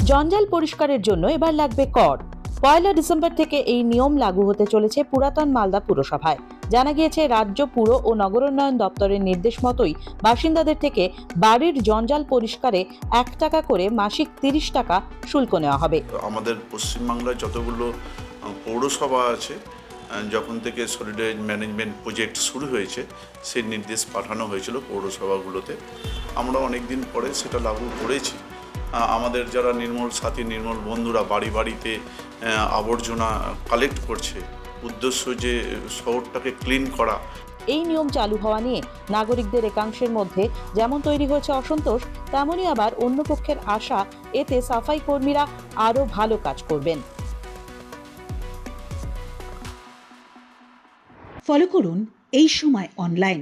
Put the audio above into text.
জঞ্জাল পরিষ্কারের জন্য এবার লাগবে কর। 1 ডিসেম্বর থেকে এই নিয়ম লাগু হতে চলেছে পুরাতন মালদা পুরসভায়। জানা গিয়েছে, রাজ্য পুর ও নগরোন্নয়ন দপ্তরের নির্দেশ মতোই বাসিন্দাদের থেকে বাড়ির জঞ্জাল পরিষ্কারে 1 টাকা করে মাসিক 30 টাকা শুল্ক নেওয়া হবে। আমাদের পশ্চিমবাংলায় যতগুলো পৌরসভা আছে, যখন থেকে সলিডারিটি ম্যানেজমেন্ট প্রজেক্ট শুরু হয়েছে, সেই নির্দেশ পাঠানো হয়েছিল পৌরসভাগুলোতে। আমরা অনেক দিন পরে সেটা লাগু করেছি। আমাদের যারা নির্মল সাথী, নির্মল বন্ধুরা বাড়ি বাড়িতে আবর্জনা কালেক্ট করছে, উদ্দেশ্য যে শহরটাকে ক্লিন করা। এই নিয়ম চালু হওয়া নিয়ে নাগরিকদের একাংশের মধ্যে যেমন তৈরি হয়েছে অসন্তোষ, তেমনই আবার অন্য পক্ষের আশা, এতে সাফাই কর্মীরা আরও ভালো কাজ করবেন। ফলো করুন এই সময় অনলাইন।